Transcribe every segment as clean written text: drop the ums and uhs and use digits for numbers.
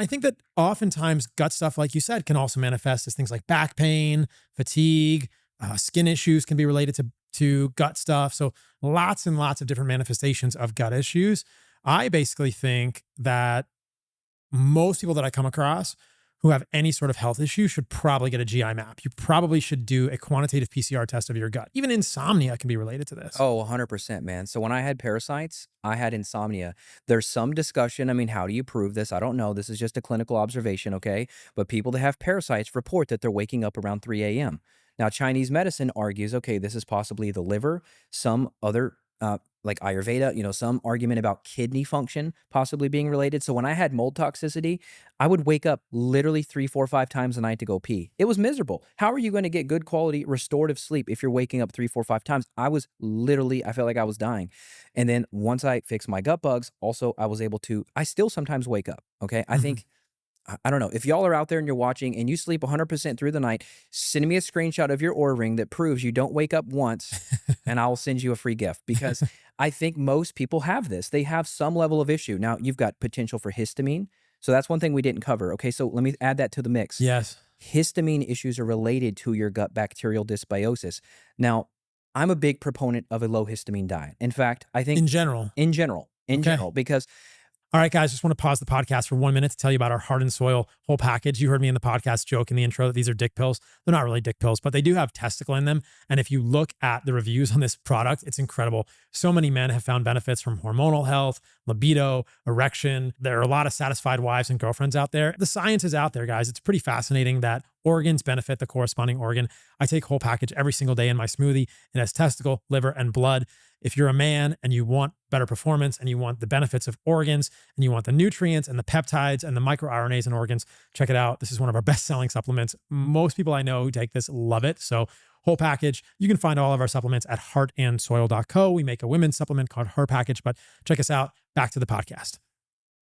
I think that oftentimes gut stuff, like you said, can also manifest as things like back pain, fatigue, skin issues can be related to gut stuff. So lots and lots of different manifestations of gut issues. I basically think that most people that I come across who have any sort of health issue should probably get a GI map. You probably should do a quantitative PCR test of your gut. Even insomnia can be related to this. Oh, 100%, man. So when I had parasites, I had insomnia. There's some discussion. I mean, how do you prove this? I don't know. This is just a clinical observation, okay? But people that have parasites report that they're waking up around 3 a.m. Now, Chinese medicine argues, okay, this is possibly the liver, some other, like Ayurveda, some argument about kidney function possibly being related. So when I had mold toxicity, I would wake up literally 3, 4, 5 times a night to go pee. It was miserable. How are you going to get good quality restorative sleep if you're waking up 3, 4, 5 times? I felt like I was dying. And then once I fixed my gut bugs, also I still sometimes wake up. Okay. I Mhm. think I don't know. If y'all are out there and you're watching and you sleep 100% through the night, send me a screenshot of your Oura ring that proves you don't wake up once, and I'll send you a free gift because I think most people have this. They have some level of issue. Now, you've got potential for histamine. So that's one thing we didn't cover. Okay, so let me add that to the mix. Yes. Histamine issues are related to your gut bacterial dysbiosis. Now, I'm a big proponent of a low histamine diet. In fact, I think In general. in Okay. general, because All right, guys, just want to pause the podcast for 1 minute to tell you about our Heart and Soil whole package. You heard me in the podcast joke in the intro that these are dick pills. They're not really dick pills, but they do have testicle in them. And if you look at the reviews on this product, it's incredible. So many men have found benefits from hormonal health, libido, erection. There are a lot of satisfied wives and girlfriends out there. The science is out there, guys. It's pretty fascinating that organs benefit the corresponding organ. I take whole package every single day in my smoothie. It has testicle, liver, and blood. If you're a man and you want better performance and you want the benefits of organs and you want the nutrients and the peptides and the microRNAs in organs, check it out. This is one of our best-selling supplements. Most people I know who take this love it. So whole package. You can find all of our supplements at heartandsoil.co. We make a women's supplement called Her Package, but check us out. Back to the podcast.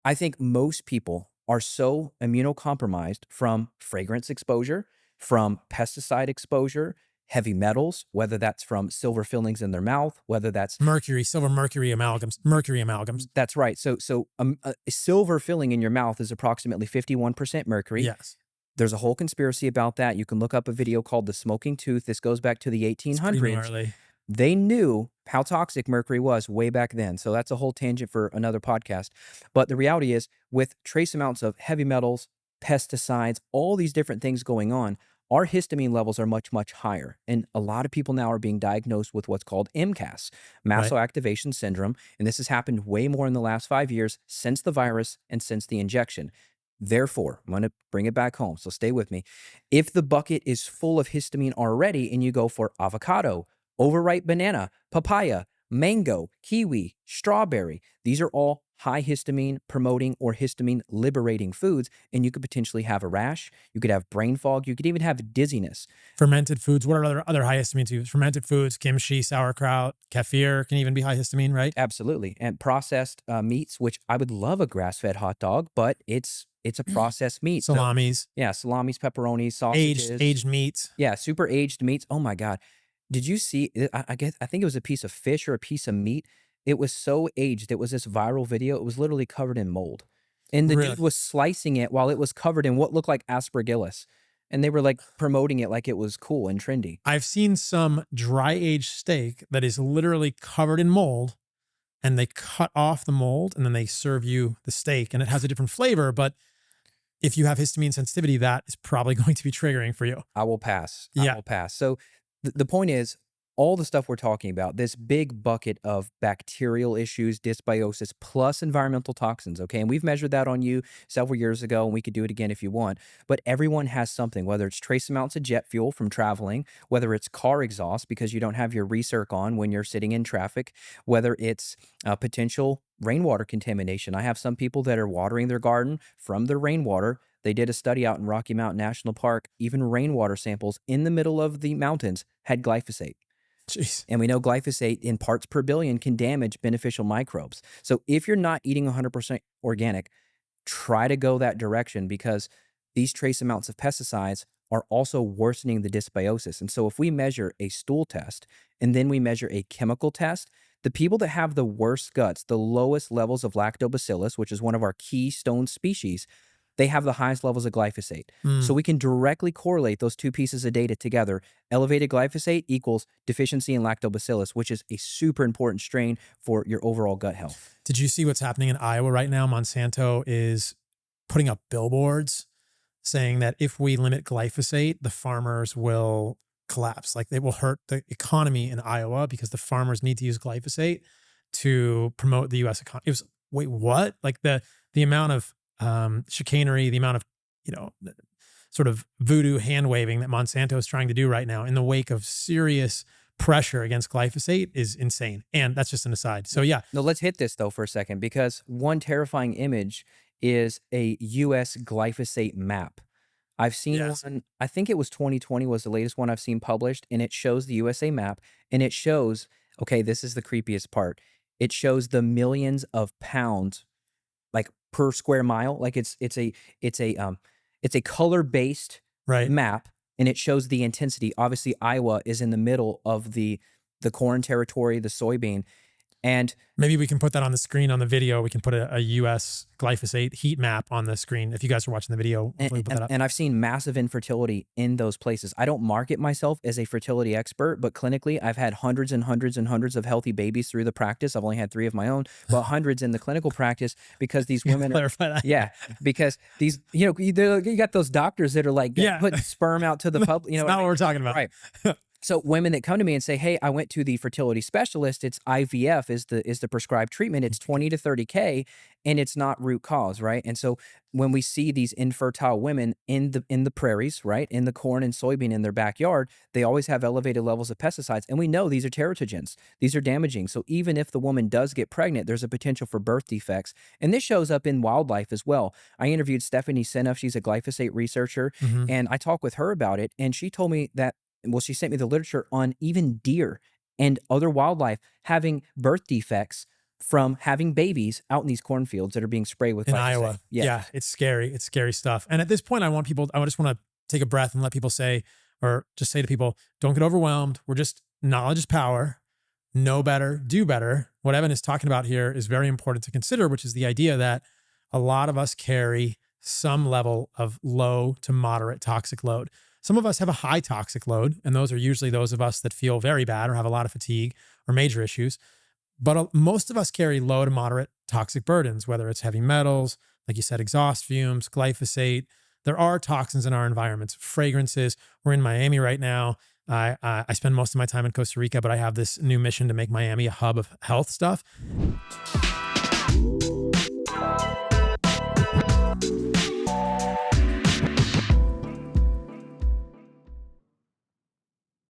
I think most people are so immunocompromised from fragrance exposure, from pesticide exposure, heavy metals, whether that's from silver fillings in their mouth, whether that's Mercury, silver mercury amalgams. that's right. So a silver filling in your mouth is approximately 51% mercury. Yes. There's a whole conspiracy about that. You can look up a video called The Smoking Tooth. This goes back to the It's pretty 1800s. gnarly. They knew how toxic mercury was way back then. So that's a whole tangent for another podcast. But the reality is, with trace amounts of heavy metals, pesticides, all these different things going on, our histamine levels are much, much higher. And a lot of people now are being diagnosed with what's called MCAS, Right. mastoactivation syndrome. And this has happened way more in the last 5 years since the virus and since the injection. Therefore, I'm going to bring it back home. So stay with me. If the bucket is full of histamine already and you go for avocado, overripe banana, papaya, mango, kiwi, strawberry, these are all high histamine promoting or histamine liberating foods, and you could potentially have a rash. You could have brain fog. You could even have dizziness. Fermented foods. What are other high histamine foods? Fermented foods, kimchi, sauerkraut, kefir can even be high histamine, right? Absolutely. And processed meats, which I would love a grass-fed hot dog, but it's a processed meat. So Salamis, yeah, salamis, pepperonis, aged sausages. aged meats. Yeah, super aged meats. Oh my God. Did you see? I think it was a piece of fish or a piece of meat. It was so aged. It was this viral video. It was literally covered in mold. And the Really? dude was slicing it while it was covered in what looked like aspergillus. And they were like promoting it like it was cool and trendy. I've seen some dry aged steak that is literally covered in mold and they cut off the mold and then they serve you the steak and it has a different flavor. But if you have histamine sensitivity, that is probably going to be triggering for you. I will pass. I Yeah. will pass. So the point is, all the stuff we're talking about, this big bucket of bacterial issues, dysbiosis, plus environmental toxins, okay? And we've measured that on you several years ago, and we could do it again if you want. But everyone has something, whether it's trace amounts of jet fuel from traveling, whether it's car exhaust because you don't have your recirc on when you're sitting in traffic, whether it's potential rainwater contamination. I have some people that are watering their garden from their rainwater. They did a study out in Rocky Mountain National Park. Even rainwater samples in the middle of the mountains had glyphosate. Jeez. And we know glyphosate in parts per billion can damage beneficial microbes. So if you're not eating 100% organic, try to go that direction because these trace amounts of pesticides are also worsening the dysbiosis. And so if we measure a stool test and then we measure a chemical test, the people that have the worst guts, the lowest levels of lactobacillus, which is one of our keystone species, they have the highest levels of glyphosate. So Mm. we can directly correlate those two pieces of data together. Elevated glyphosate equals deficiency in lactobacillus, which is a super important strain for your overall gut health. Did you see what's happening in Iowa right now? Monsanto is putting up billboards saying that if we limit glyphosate, the farmers will collapse. Like, it will hurt the economy in Iowa because the farmers need to use glyphosate to promote the U.S. economy. It was, wait, what? Like, the amount of chicanery, the amount of, you know, sort of voodoo hand waving that Monsanto is trying to do right now in the wake of serious pressure against glyphosate is insane. And that's just an aside. So yeah. No, let's hit this though for a second, because one terrifying image is a US glyphosate map. I've seen Yes. one, I think it was 2020 was the latest one I've seen published, and it shows the USA map, and it shows, okay, this is the creepiest part. It shows the millions of pounds, like, per square mile. Like, it's a color-based Right. map, and it shows the intensity. Obviously, Iowa is in the middle of the corn territory, the soybean, and Maybe we can put that on the screen on the video. We can put a US glyphosate heat map on the screen. If you guys are watching the video, hopefully we'll put that up. and I've seen massive infertility in those places. I don't market myself as a fertility expert, but clinically, I've had hundreds and hundreds and hundreds of healthy babies through the practice. I've only had 3 of my own, but hundreds in the clinical practice, because these women are, Clarify that. yeah, because these, you got those doctors that are like Yeah. putting sperm out to the public. You know It's what I not mean? what we're talking about. Right. So women that come to me and say, "Hey, I went to the fertility specialist. It's IVF is the prescribed treatment. It's 20 to 30K, and it's not root cause, right?" And so when we see these infertile women in the prairies, right, in the corn and soybean in their backyard, they always have elevated levels of pesticides, and we know these are teratogens. These are damaging. So even if the woman does get pregnant, there's a potential for birth defects, and this shows up in wildlife as well. I interviewed Stephanie Seneff. She's a glyphosate researcher, Mhm. and I talked with her about it, and she told me that, well, she sent me the literature on even deer and other wildlife having birth defects from having babies out in these cornfields that are being sprayed with In glyphosate. Iowa. Yeah. Yeah, it's scary. It's scary stuff. And at this point, I just want to take a breath and let people say, or just say to people, don't get overwhelmed. Knowledge is power. Know better, do better. What Evan is talking about here is very important to consider, which is the idea that a lot of us carry some level of low to moderate toxic load. Some of us have a high toxic load, and those are usually those of us that feel very bad or have a lot of fatigue or major issues. But most of us carry low to moderate toxic burdens, whether it's heavy metals, like you said, exhaust fumes, glyphosate. There are toxins in our environments, fragrances. We're in Miami right now. I spend most of my time in Costa Rica, but I have this new mission to make Miami a hub of health stuff.